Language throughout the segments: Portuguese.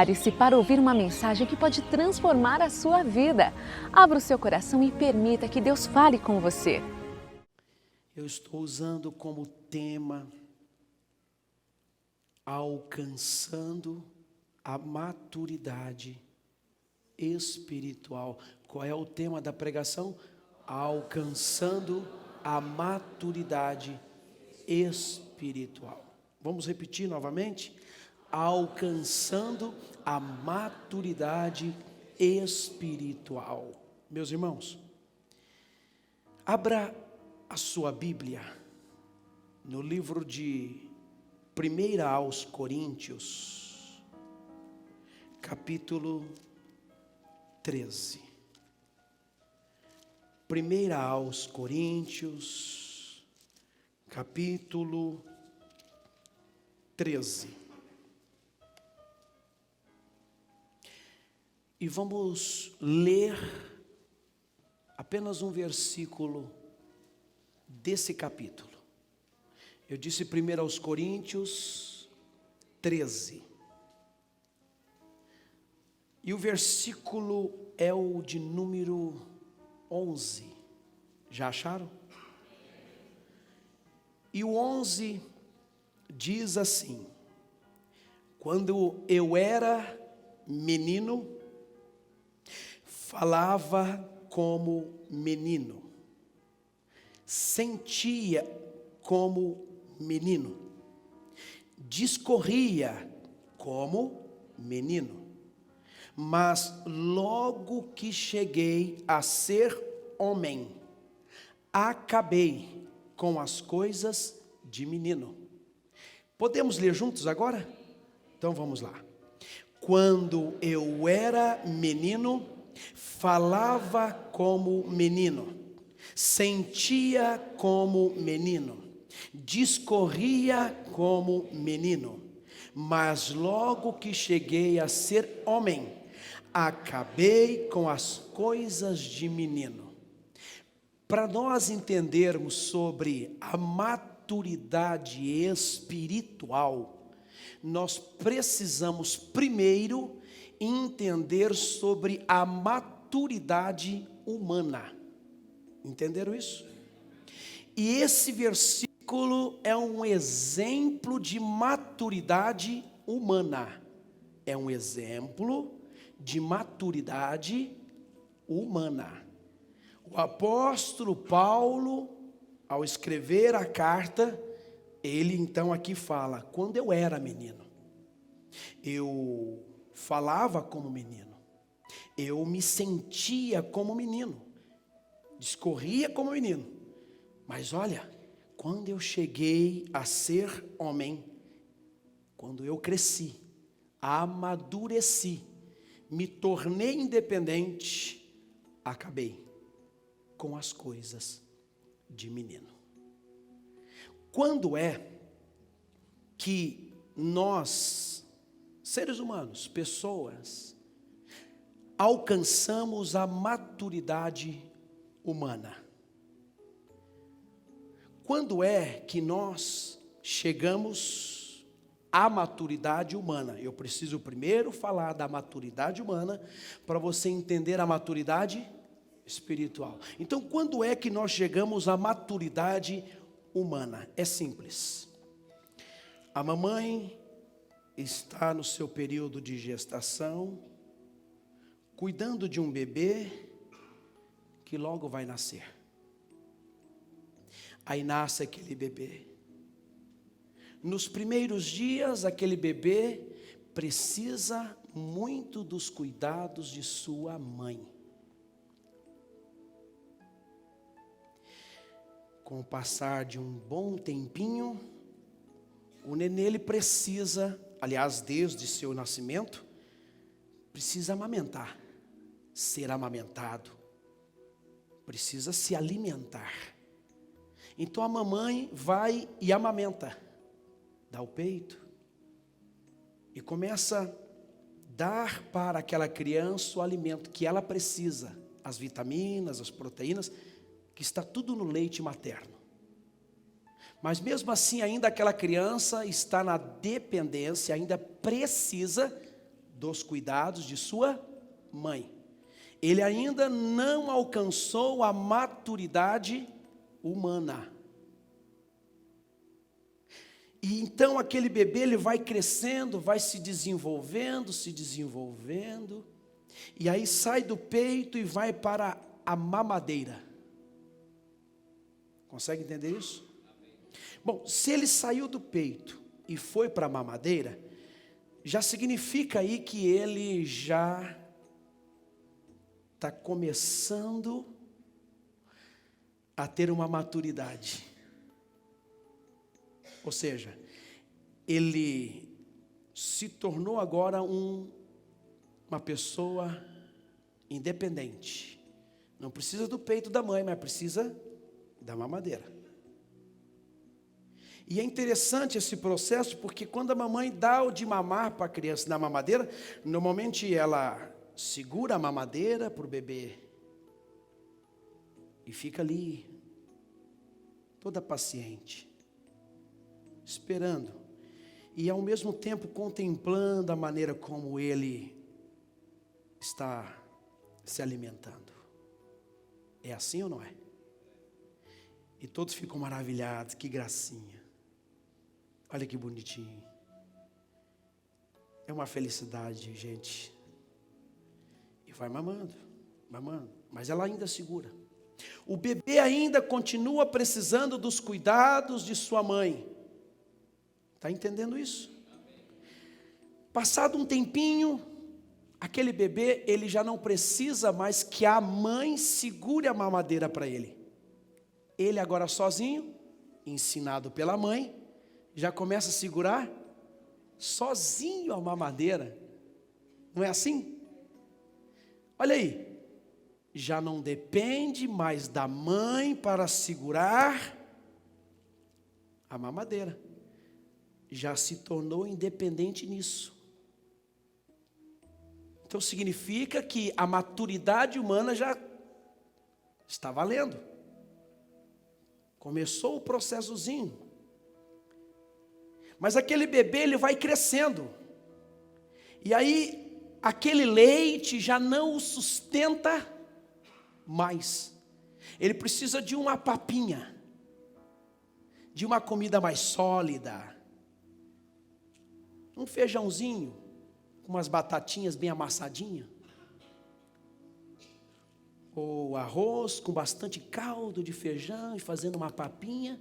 Prepare-se para ouvir uma mensagem que pode transformar a sua vida. Abra o seu coração e permita que Deus fale com você. Eu estou usando como tema alcançando a maturidade espiritual. Qual é o tema da pregação? Alcançando a maturidade espiritual. Vamos repetir novamente? Alcançando a maturidade espiritual. Meus irmãos, abra a sua Bíblia no livro de 1 aos Coríntios, capítulo 13. 1 aos Coríntios, capítulo 13. E vamos ler apenas um versículo desse capítulo. Eu disse 1 aos Coríntios 13. E o versículo é o de número 11. Já acharam? E o 11 diz assim: quando eu era menino, falava como menino, sentia como menino, discorria como menino, mas logo que cheguei a ser homem, acabei com as coisas de menino. Podemos ler juntos agora? Então vamos lá. Quando eu era menino, falava como menino, sentia como menino, discorria como menino, mas logo que cheguei a ser homem, acabei com as coisas de menino. Para nós entendermos sobre a maturidade espiritual, nós precisamos primeiro entender sobre a maturidade humana. Entenderam isso? E esse versículo é um exemplo de maturidade humana. É um exemplo de maturidade humana. O apóstolo Paulo, ao escrever a carta, ele então aqui fala: quando eu era menino, eu falava como menino, eu me sentia como menino, discorria como menino, mas olha, quando eu cheguei a ser homem, quando eu cresci, amadureci, me tornei independente, acabei com as coisas de menino. Quando é que nós, seres humanos, pessoas, alcançamos a maturidade humana? Quando é que nós chegamos à maturidade humana? Eu preciso primeiro falar da maturidade humana para você entender a maturidade espiritual. Então, quando é que nós chegamos à maturidade humana? É simples. A mamãe está no seu período de gestação, cuidando de um bebê que logo vai nascer. Aí nasce aquele bebê. Nos primeiros dias, aquele bebê precisa muito dos cuidados de sua mãe. Com o passar de um bom tempinho, o nenê ele precisa, aliás, desde seu nascimento, precisa amamentar, ser amamentado, precisa se alimentar. Então a mamãe vai e amamenta, dá o peito e começa a dar para aquela criança o alimento que ela precisa, as vitaminas, as proteínas, que está tudo no leite materno. Mas mesmo assim ainda aquela criança está na dependência, ainda precisa dos cuidados de sua mãe. Ele ainda não alcançou a maturidade humana. E então aquele bebê, ele vai crescendo, vai se desenvolvendo, e aí sai do peito e vai para a mamadeira. Consegue entender isso? Bom, se ele saiu do peito e foi para a mamadeira, já significa aí que ele já está começando a ter uma maturidade. Ou seja, ele se tornou agora uma pessoa independente. Não precisa do peito da mãe, mas precisa da mamadeira. E é interessante esse processo, porque quando a mamãe dá o de mamar para a criança na mamadeira, normalmente ela segura a mamadeira para o bebê e fica ali, toda paciente, esperando, e ao mesmo tempo contemplando a maneira como ele está se alimentando. É assim ou não é? E todos ficam maravilhados, que gracinha. Olha que bonitinho. É uma felicidade, gente. E vai mamando, mas ela ainda segura. O bebê ainda continua precisando dos cuidados de sua mãe. Está entendendo isso? Passado um tempinho, aquele bebê, ele já não precisa mais que a mãe segure a mamadeira para ele. Ele agora sozinho, ensinado pela mãe, já começa a segurar sozinho a mamadeira. Não é assim? Olha aí, já não depende mais da mãe para segurar a mamadeira. Já se tornou independente nisso. Então significa que a maturidade humana já está valendo. Começou o processozinho. Mas aquele bebê, ele vai crescendo. E aí, aquele leite já não o sustenta mais. Ele precisa de uma papinha, de uma comida mais sólida. Um feijãozinho, com umas batatinhas bem amassadinhas. Ou arroz com bastante caldo de feijão e fazendo uma papinha.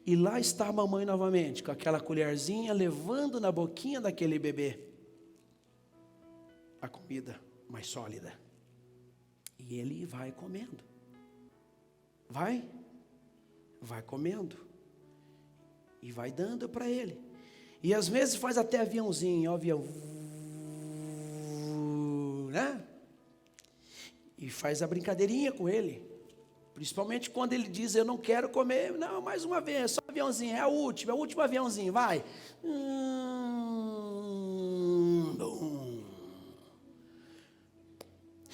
E lá está a mamãe novamente, com aquela colherzinha, levando na boquinha daquele bebê a comida mais sólida. E ele vai comendo. Vai comendo. E vai dando para ele. E às vezes faz até aviãozinho, ó, avião, né? E faz a brincadeirinha com ele. Principalmente quando ele diz, eu não quero comer, não, mais uma vez, só aviãozinho, é o último aviãozinho, vai.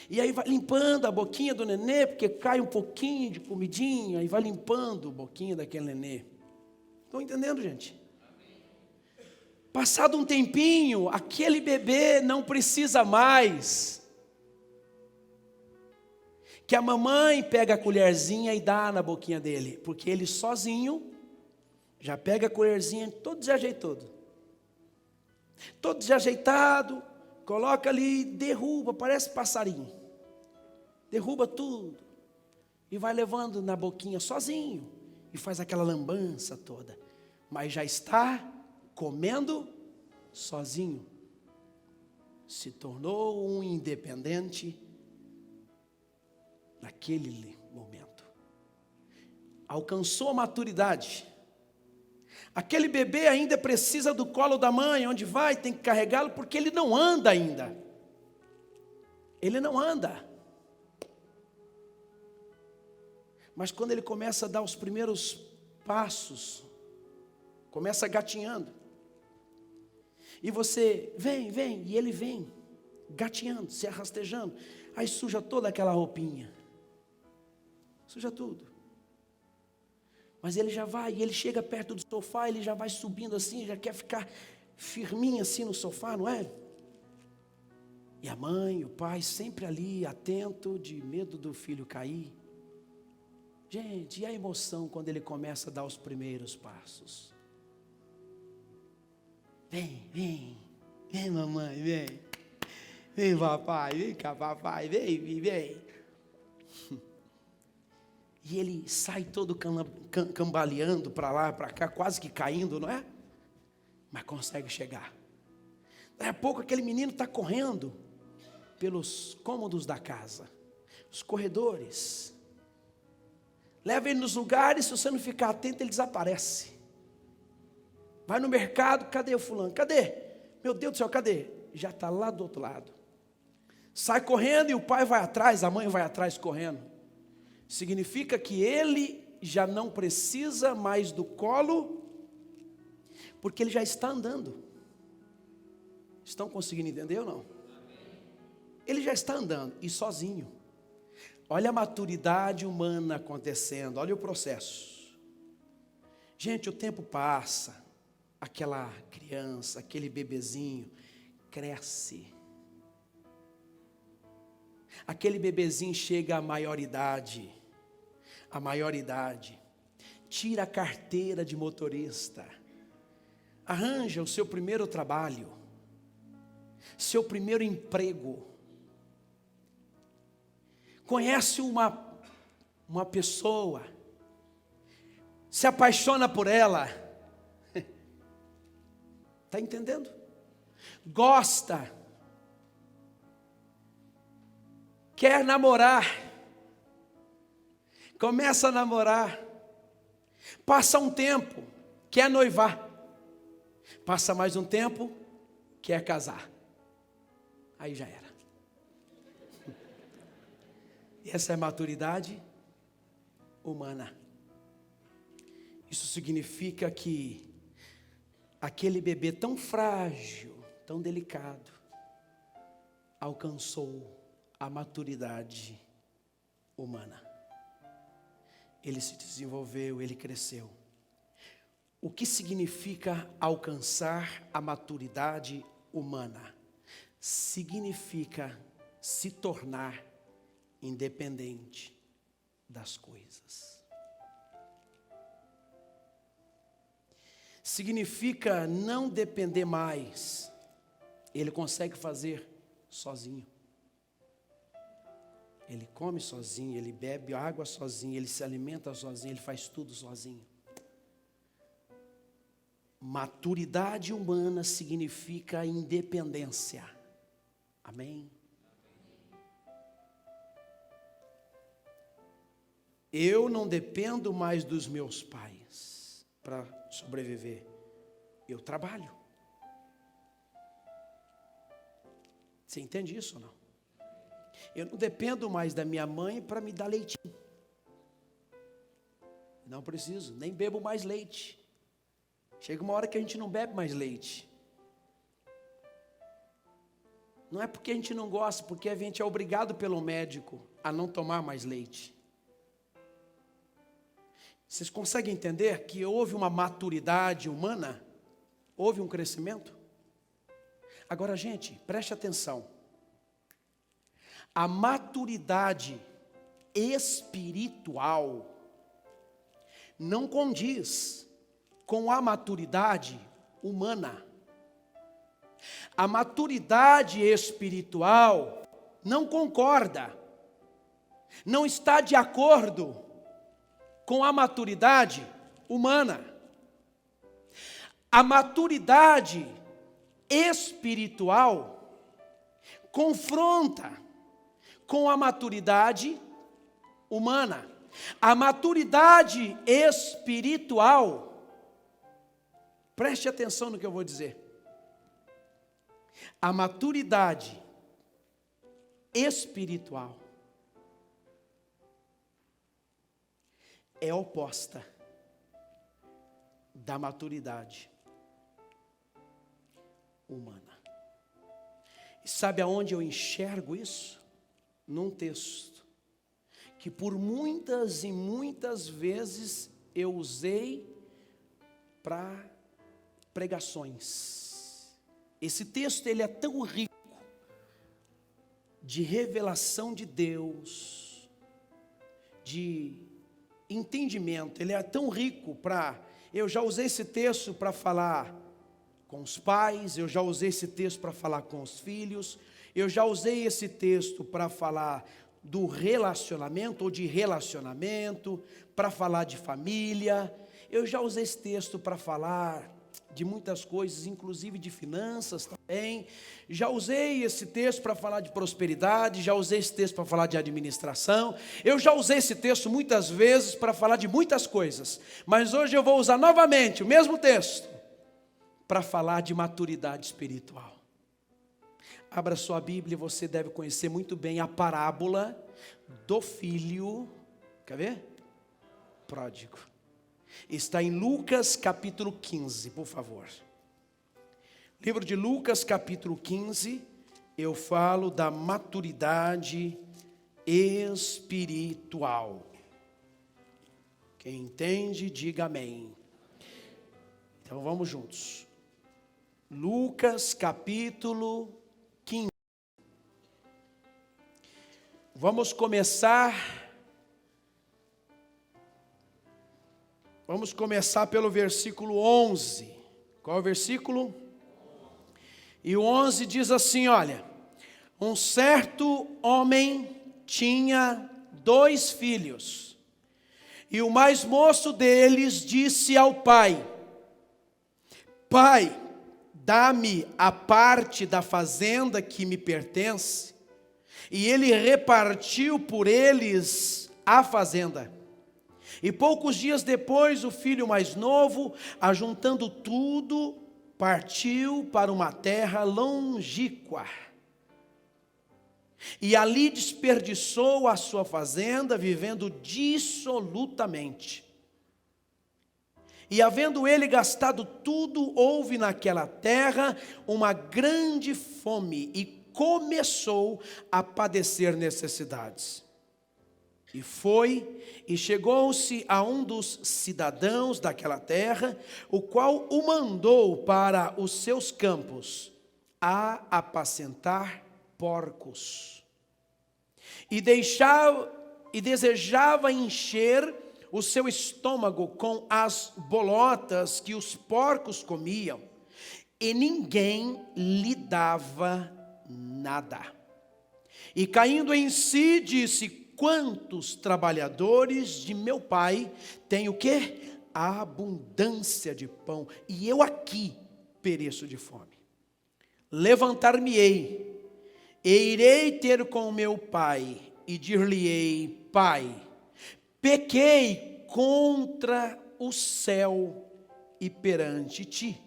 E aí vai limpando a boquinha do nenê, porque cai um pouquinho de comidinha, e vai limpando a boquinha daquele nenê. Estão entendendo, gente? Passado um tempinho, aquele bebê não precisa mais que a mamãe pega a colherzinha e dá na boquinha dele, porque ele sozinho já pega a colherzinha todo desajeitado, coloca ali, derruba, parece passarinho, derruba tudo e vai levando na boquinha sozinho e faz aquela lambança toda, mas já está comendo sozinho, se tornou um independente naquele momento, alcançou a maturidade. Aquele bebê ainda precisa do colo da mãe, onde vai, tem que carregá-lo, porque ele não anda ainda, ele não anda, mas quando ele começa a dar os primeiros passos, começa gatinhando, e você vem, e ele vem, gatinhando, se arrastejando, aí suja toda aquela roupinha, suja tudo, mas ele já vai, e ele chega perto do sofá, ele já vai subindo assim, já quer ficar firminho assim no sofá, não é? E a mãe, o pai sempre ali, atento, de medo do filho cair. Gente, e a emoção quando ele começa a dar os primeiros passos? Vem, mamãe, vem. Vem, papai, vem cá, papai, vem. E ele sai todo cambaleando para lá, para cá, quase que caindo, não é? Mas consegue chegar. Daí a pouco aquele menino está correndo pelos cômodos da casa, os corredores. Leva ele nos lugares, se você não ficar atento, ele desaparece. Vai no mercado, cadê o fulano? Cadê? Meu Deus do céu, cadê? Já está lá do outro lado. Sai correndo e o pai vai atrás, a mãe vai atrás correndo. Significa que ele já não precisa mais do colo, porque ele já está andando. Estão conseguindo entender ou não? Ele já está andando e sozinho. Olha a maturidade humana acontecendo, olha o processo. Gente, o tempo passa, aquela criança, aquele bebezinho cresce. Aquele bebezinho chega à maioridade, tira a carteira de motorista, arranja o seu primeiro trabalho, seu primeiro emprego, conhece uma pessoa, se apaixona por ela, está entendendo? Gosta, quer namorar, começa a namorar, passa um tempo, quer noivar, passa mais um tempo, quer casar, aí já era. Essa é a maturidade humana. Isso significa que aquele bebê tão frágil, tão delicado, alcançou a maturidade humana. Ele se desenvolveu, ele cresceu. O que significa alcançar a maturidade humana? Significa se tornar independente das coisas. Significa não depender mais. Ele consegue fazer sozinho. Ele come sozinho, ele bebe água sozinho, ele se alimenta sozinho, ele faz tudo sozinho. Maturidade humana significa independência. Amém? Eu não dependo mais dos meus pais para sobreviver. Eu trabalho. Você entende isso ou não? Eu não dependo mais da minha mãe para me dar leitinho. Não preciso, nem bebo mais leite. Chega uma hora que a gente não bebe mais leite. Não é porque a gente não gosta, porque a gente é obrigado pelo médico a não tomar mais leite. Vocês conseguem entender que houve uma maturidade humana? Houve um crescimento? Agora, gente, preste atenção. A maturidade espiritual não condiz com a maturidade humana. A maturidade espiritual não concorda, não está de acordo com a maturidade humana. A maturidade espiritual confronta com a maturidade humana. A maturidade espiritual, preste atenção no que eu vou dizer. A maturidade espiritual é oposta da maturidade humana. E sabe aonde eu enxergo isso? Num texto que por muitas e muitas vezes eu usei para pregações. Esse texto ele é tão rico, de revelação de Deus, de entendimento. Ele é tão rico para... Eu já usei esse texto para falar com os pais, eu já usei esse texto para falar com os filhos, eu já usei esse texto para falar do relacionamento ou de relacionamento, para falar de família. Eu já usei esse texto para falar de muitas coisas, inclusive de finanças também. Já usei esse texto para falar de prosperidade, já usei esse texto para falar de administração. Eu já usei esse texto muitas vezes para falar de muitas coisas, mas hoje eu vou usar novamente o mesmo texto para falar de maturidade espiritual. Abra sua Bíblia, você deve conhecer muito bem a parábola do filho, quer ver? Pródigo. Está em Lucas capítulo 15, por favor. Livro de Lucas capítulo 15, eu falo da maturidade espiritual. Quem entende, diga amém. Então vamos juntos. Lucas capítulo 15. Vamos começar pelo versículo 11. Qual é o versículo? E o 11 diz assim, olha: um certo homem tinha 2 filhos, e o mais moço deles disse ao pai: Pai, dá-me a parte da fazenda que me pertence. E ele repartiu por eles a fazenda. E poucos dias depois, o filho mais novo, ajuntando tudo, partiu para uma terra longínqua. E ali desperdiçou a sua fazenda, vivendo dissolutamente. E havendo ele gastado tudo, houve naquela terra uma grande fome, e começou a padecer necessidades. E foi, e chegou-se a um dos cidadãos daquela terra, o qual o mandou para os seus campos, a apacentar porcos. E desejava encher o seu estômago com as bolotas que os porcos comiam, e ninguém lhe dava nada. E caindo em si, disse: quantos trabalhadores de meu pai têm o quê? A abundância de pão, e eu aqui pereço de fome. Levantar-me-ei, e irei ter com meu pai, e dir-lhe-ei: Pai, pequei contra o céu e perante ti.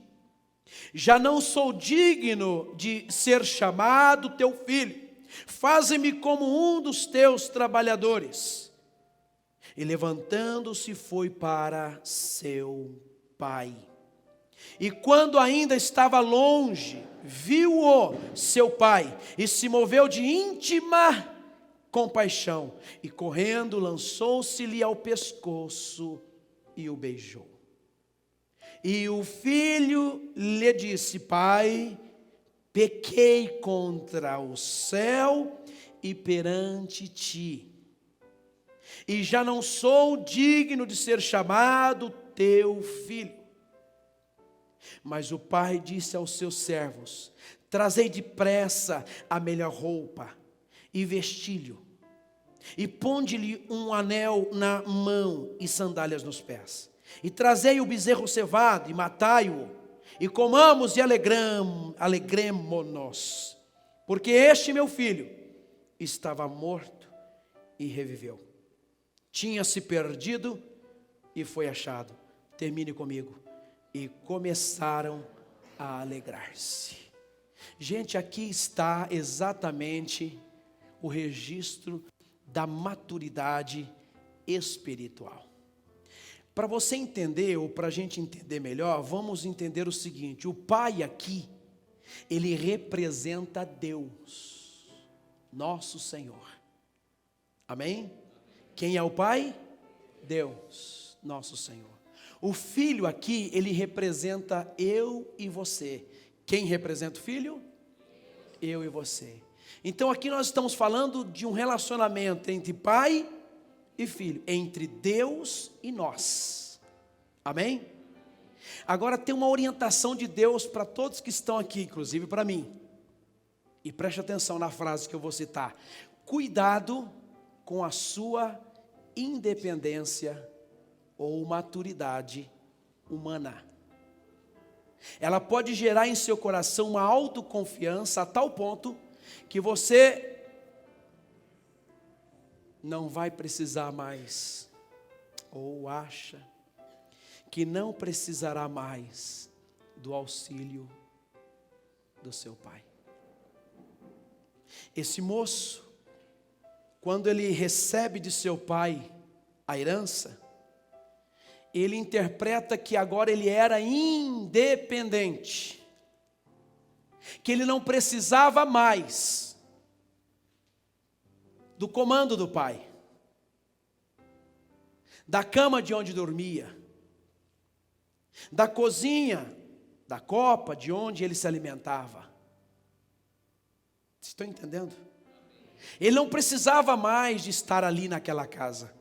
Já não sou digno de ser chamado teu filho. Faze-me como um dos teus trabalhadores. E levantando-se foi para seu pai. E quando ainda estava longe, viu-o seu pai, e se moveu de íntima compaixão, e correndo lançou-se-lhe ao pescoço e o beijou. E o filho lhe disse: Pai, pequei contra o céu e perante ti, e já não sou digno de ser chamado teu filho. Mas o pai disse aos seus servos: trazei depressa a melhor roupa, e vestilho, e ponde-lhe um anel na mão e sandálias nos pés. E trazei o bezerro cevado, e matai-o, e comamos e alegremo-nos, porque este meu filho estava morto e reviveu, tinha se perdido e foi achado. Termine comigo. E começaram a alegrar-se. Gente, aqui está exatamente o registro da maturidade espiritual. Para você entender, ou para a gente entender melhor, vamos entender o seguinte: o pai aqui, ele representa Deus, nosso Senhor. Amém? Quem é o pai? Deus, nosso Senhor. O filho aqui, ele representa eu e você. Quem representa o filho? Eu e você. Então aqui nós estamos falando de um relacionamento entre pai e filho, entre Deus e nós. Amém? Agora tem uma orientação de Deus para todos que estão aqui, inclusive para mim. E preste atenção na frase que eu vou citar. Cuidado com a sua independência ou maturidade humana. Ela pode gerar em seu coração uma autoconfiança a tal ponto que você não vai precisar mais, ou acha que não precisará mais do auxílio do seu pai. Esse moço, quando ele recebe de seu pai a herança, ele interpreta que agora ele era independente, que ele não precisava mais do comando do pai, da cama de onde dormia, da cozinha, da copa de onde ele se alimentava. Vocês estão entendendo? Ele não precisava mais de estar ali naquela casa.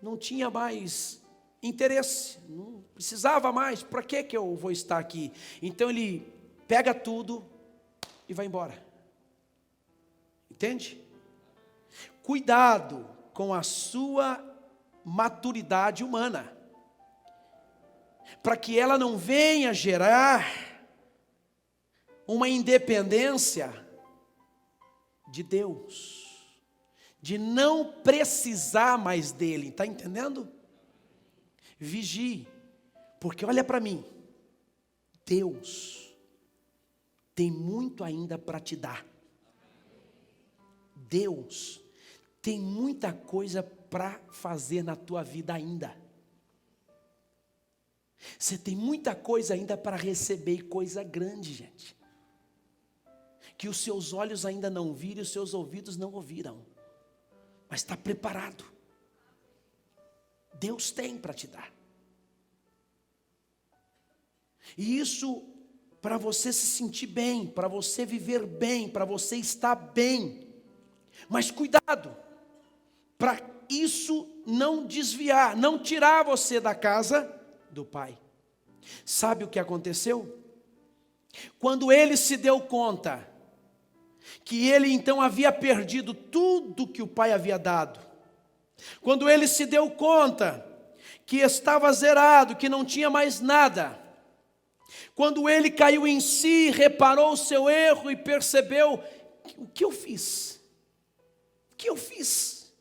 Não tinha mais interesse, não precisava mais. Para que eu vou estar aqui? Então ele pega tudo e vai embora. Entende? Cuidado com a sua maturidade humana, para que ela não venha gerar uma independência de Deus, de não precisar mais dele. Está entendendo? Vigie, porque olha para mim, Deus tem muito ainda para te dar. Deus tem muita coisa para fazer na tua vida ainda. Você tem muita coisa ainda para receber, coisa grande, gente, que os seus olhos ainda não viram e os seus ouvidos não ouviram, mas está preparado. Deus tem para te dar. E isso para você se sentir bem, para você viver bem, para você estar bem. Mas cuidado, para isso não desviar, não tirar você da casa do pai. Sabe o que aconteceu? Quando ele se deu conta que ele então havia perdido tudo que o pai havia dado, quando ele se deu conta que estava zerado, que não tinha mais nada, quando ele caiu em si, reparou o seu erro e percebeu: o que eu fiz? O que eu fiz?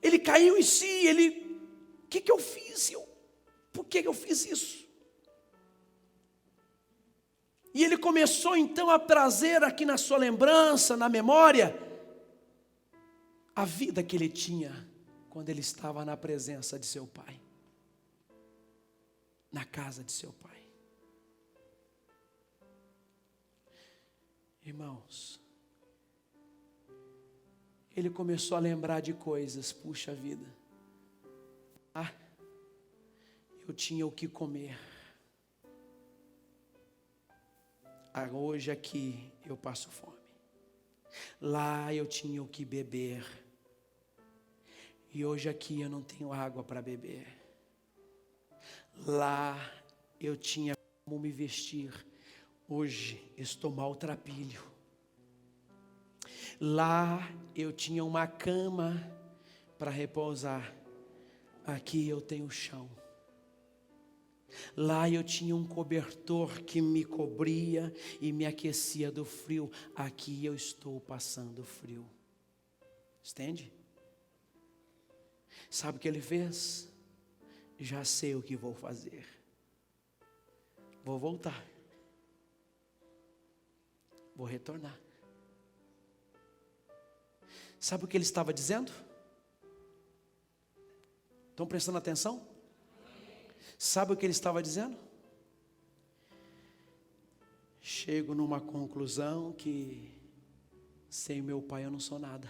Ele caiu em si, o que eu fiz? Por que eu fiz isso? E ele começou então a trazer aqui na sua lembrança, na memória, a vida que ele tinha quando ele estava na presença de seu pai, na casa de seu pai. Irmãos, ele começou a lembrar de coisas. Puxa vida, eu tinha o que comer. Hoje aqui eu passo fome. Lá eu tinha o que beber. E hoje aqui eu não tenho água para beber. Lá eu tinha como me vestir. Hoje estou maltrapilho. Lá eu tinha uma cama para repousar. Aqui eu tenho chão. Lá eu tinha um cobertor que me cobria e me aquecia do frio. Aqui eu estou passando frio. Entende? Sabe o que ele fez? Já sei o que vou fazer. Vou voltar. Vou retornar. Sabe o que ele estava dizendo? Estão prestando atenção? Sabe o que ele estava dizendo? Chego numa conclusão que sem meu pai eu não sou nada.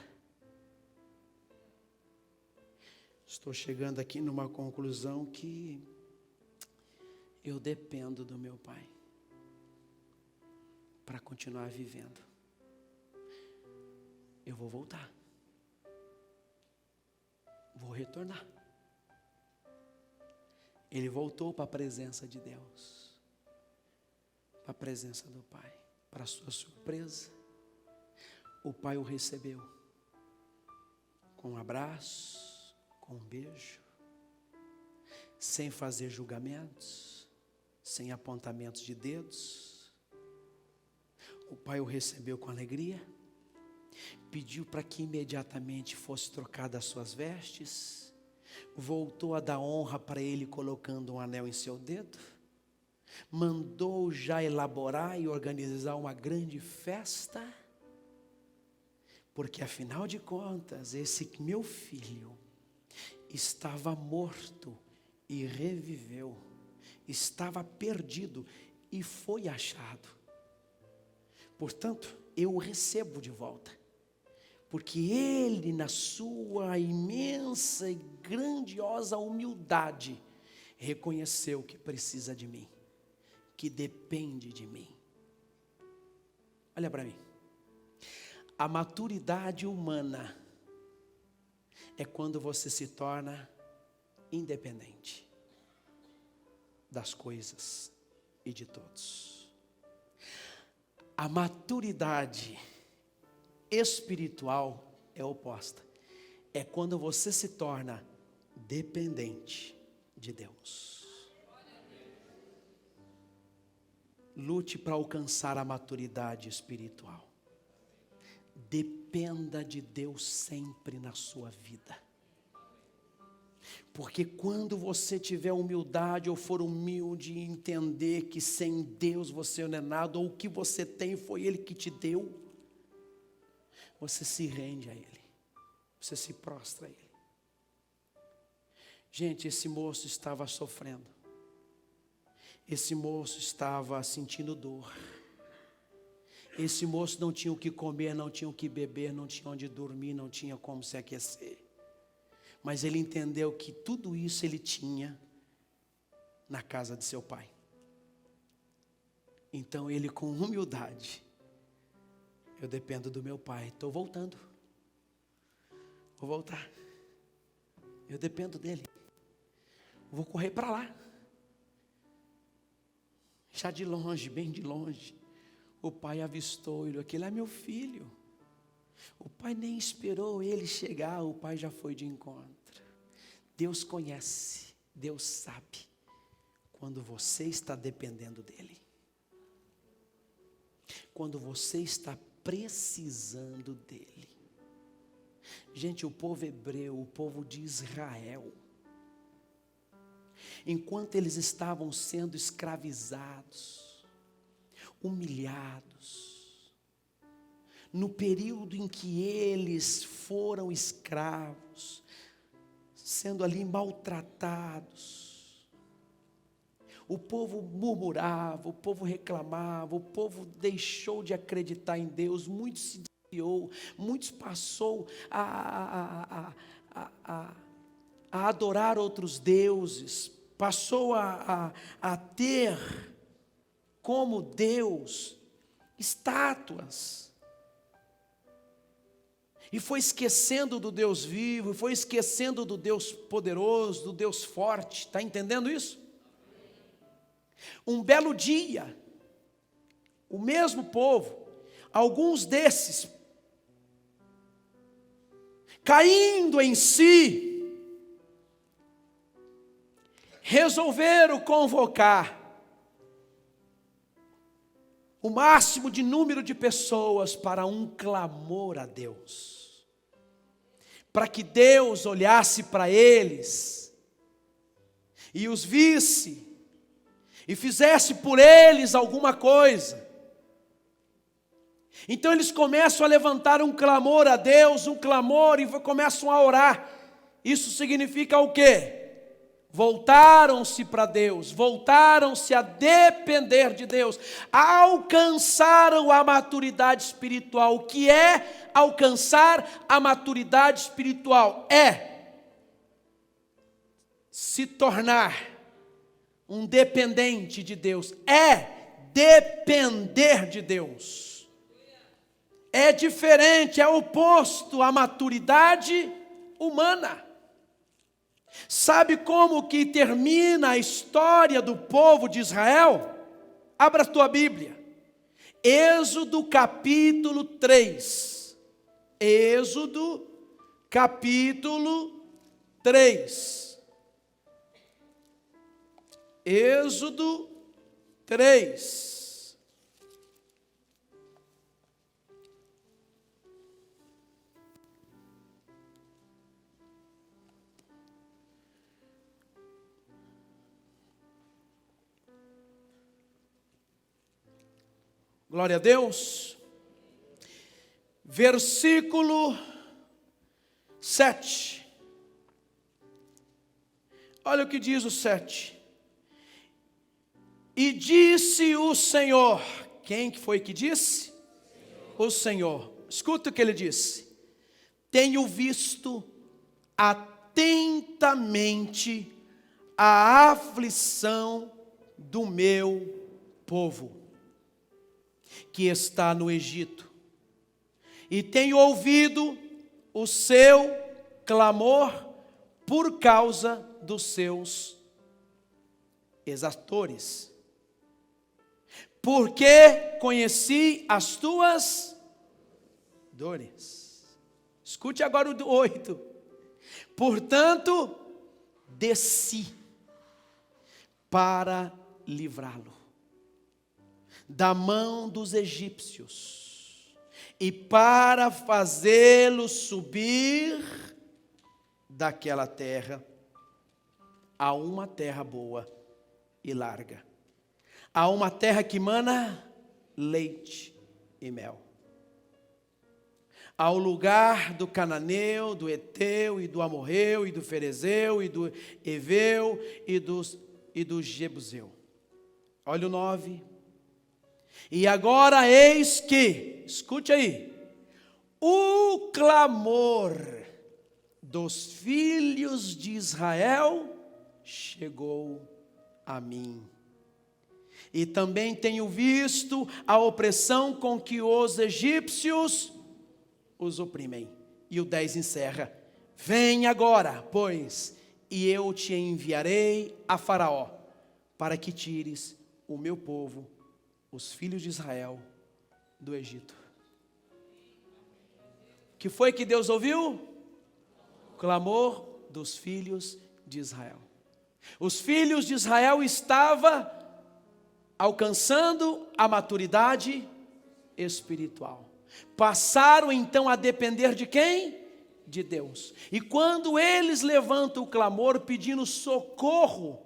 Estou chegando aqui numa conclusão que eu dependo do meu Pai para continuar vivendo. Eu vou voltar. Vou retornar. Ele voltou para a presença de Deus, para a presença do Pai. Para sua surpresa, o Pai o recebeu com um abraço, com um beijo, sem fazer julgamentos, sem apontamentos de dedos. O Pai o recebeu com alegria, pediu para que imediatamente fosse trocada as suas vestes, voltou a dar honra para ele colocando um anel em seu dedo, mandou já elaborar e organizar uma grande festa, porque afinal de contas, esse meu filho estava morto e reviveu, estava perdido e foi achado. Portanto, eu o recebo de volta, porque ele, na sua imensa e grandiosa humildade, reconheceu que precisa de mim, que depende de mim. Olha para mim. A maturidade humana é quando você se torna independente das coisas e de todos. A maturidade espiritual é oposta. É quando você se torna dependente de Deus. Lute para alcançar a maturidade espiritual. Dependa de Deus sempre na sua vida. Porque quando você tiver humildade ou for humilde e entender que sem Deus você não é nada, ou o que você tem foi Ele que te deu, você se rende a Ele, você se prostra a Ele. Gente, esse moço estava sofrendo, esse moço estava sentindo dor, esse moço não tinha o que comer, não tinha o que beber, não tinha onde dormir, não tinha como se aquecer. Mas ele entendeu que tudo isso ele tinha na casa de seu pai. Então ele, com humildade, eu dependo do meu pai, estou voltando, vou voltar, eu dependo dele, vou correr para lá. Já de longe, bem de longe, o pai avistou ele, aquele é meu filho. O pai nem esperou ele chegar, o pai já foi de encontro. Deus conhece, Deus sabe quando você está dependendo dele, quando você está precisando dele. Gente, o povo hebreu, o povo de Israel, enquanto eles estavam sendo escravizados, humilhados, no período em que eles foram escravos, sendo ali maltratados, o povo murmurava, o povo reclamava, o povo deixou de acreditar em Deus, muitos se desviou, muitos passou a adorar outros deuses, passou a ter como Deus estátuas, e foi esquecendo do Deus vivo, foi esquecendo do Deus poderoso, do Deus forte. Está entendendo isso? Um belo dia, o mesmo povo, alguns desses, caindo em si, resolveram convocar o máximo de número de pessoas para um clamor a Deus, para que Deus olhasse para eles e os visse e fizesse por eles alguma coisa. Então eles começam a levantar um clamor a Deus, um clamor, e começam a orar. Isso significa o quê? Voltaram-se para Deus, voltaram-se a depender de Deus, alcançaram a maturidade espiritual. O que é alcançar a maturidade espiritual? É se tornar um dependente de Deus. É depender de Deus. É diferente, é oposto à maturidade humana. Sabe como que termina a história do povo de Israel? Abra a tua Bíblia. Êxodo capítulo 3. Êxodo capítulo 3. Êxodo 3. Glória a Deus. Versículo 7. Olha o que diz o 7. E disse o Senhor. Quem que foi que disse? O Senhor. Escuta o que ele disse. Tenho visto atentamente a aflição do meu povo, que está no Egito, e tenho ouvido o seu clamor por causa dos seus exatores, porque conheci as tuas dores. Escute agora o 8. Portanto, desci para livrá-lo da mão dos egípcios e para fazê-lo subir daquela terra a uma terra boa e larga, a uma terra que mana leite e mel, ao lugar do cananeu, do eteu e do amorreu e do ferezeu e do eveu e do jebuseu. Olha o 9. E agora eis que, escute aí, o clamor dos filhos de Israel chegou a mim. E também tenho visto a opressão com que os egípcios os oprimem. E o 10 encerra. Vem agora, pois, e eu te enviarei a Faraó, para que tires o meu povo, os filhos de Israel, do Egito. O que foi que Deus ouviu? O clamor dos filhos de Israel. Os filhos de Israel estavam alcançando a maturidade espiritual. Passaram então a depender de quem? De Deus. E quando eles levantam o clamor pedindo socorro,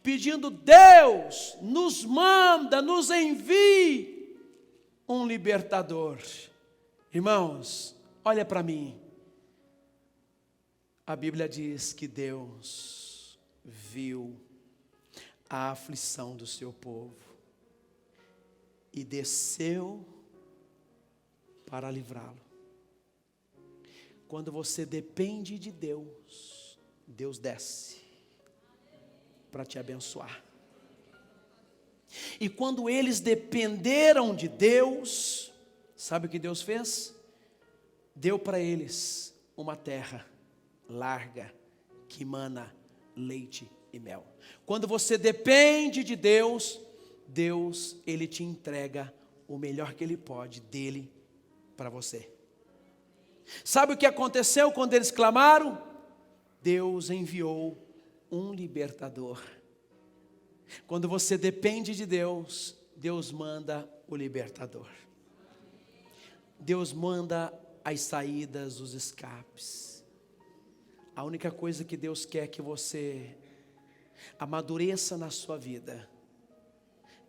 pedindo: Deus, nos manda, nos envie um libertador. Irmãos, olha para mim. A Bíblia diz que Deus viu a aflição do seu povo e desceu para livrá-lo. Quando você depende de Deus, Deus desce para te abençoar. E quando eles dependeram de Deus, sabe o que Deus fez? Deu para eles uma terra larga, que mana leite e mel. Quando você depende de Deus, Deus, Ele te entrega o melhor que Ele pode dele para você. Sabe o que aconteceu quando eles clamaram? Deus enviou um libertador. Quando você depende de Deus, Deus manda o libertador. Deus manda as saídas, os escapes. A única coisa que Deus quer que você amadureça na sua vida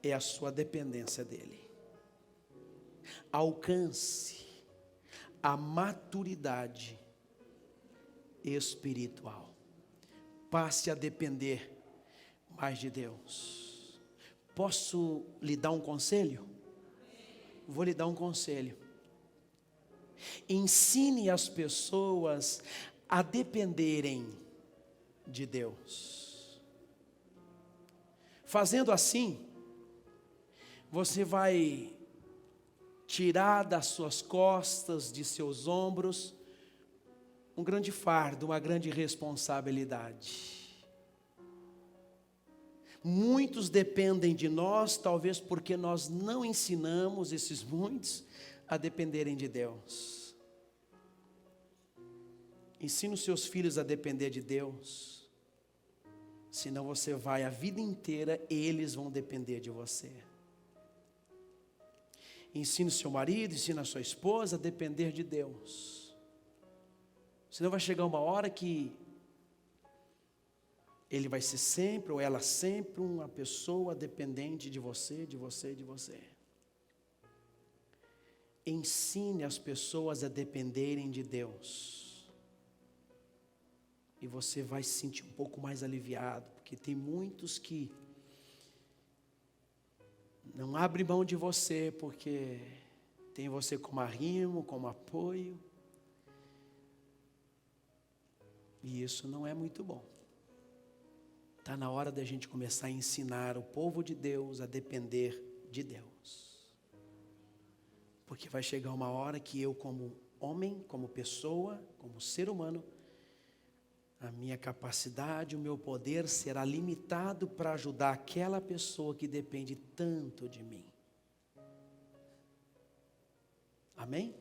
é a sua dependência dEle. Alcance a maturidade espiritual. Passe a depender mais de Deus. Posso lhe dar um conselho? Vou lhe dar um conselho. Ensine as pessoas a dependerem de Deus. Fazendo assim, você vai tirar das suas costas, de seus ombros, um grande fardo, uma grande responsabilidade. Muitos dependem de nós, talvez porque nós não ensinamos esses muitos a dependerem de Deus. Ensine os seus filhos a depender de Deus, senão você vai a vida inteira, eles vão depender de você. Ensine o seu marido, ensine a sua esposa a depender de Deus. Senão vai chegar uma hora que ele vai ser sempre, ou ela sempre, uma pessoa dependente de você, de você, de você. Ensine as pessoas a dependerem de Deus. E você vai se sentir um pouco mais aliviado, porque tem muitos que não abrem mão de você, porque tem você como arrimo, como apoio. E isso não é muito bom. Está na hora da gente começar a ensinar o povo de Deus a depender de Deus. Porque vai chegar uma hora que eu, como homem, como pessoa, como ser humano, a minha capacidade, o meu poder será limitado para ajudar aquela pessoa que depende tanto de mim. Amém?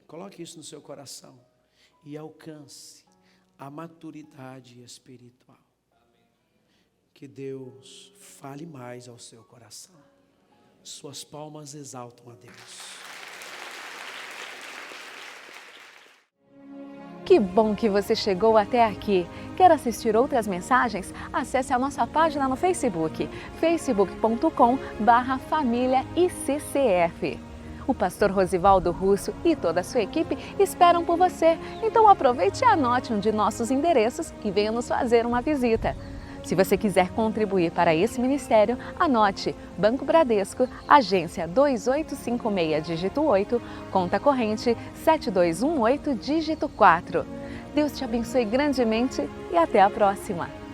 Coloque isso no seu coração e alcance a maturidade espiritual. Que Deus fale mais ao seu coração. Suas palmas exaltam a Deus. Que bom que você chegou até aqui. Quer assistir outras mensagens? Acesse a nossa página no Facebook, facebook.com/famíliaICCF. O pastor Rosivaldo Russo e toda a sua equipe esperam por você. Então aproveite e anote um de nossos endereços e venha nos fazer uma visita. Se você quiser contribuir para esse ministério, anote Banco Bradesco, agência 2856, dígito 8, conta corrente 7218, dígito 4. Deus te abençoe grandemente e até a próxima!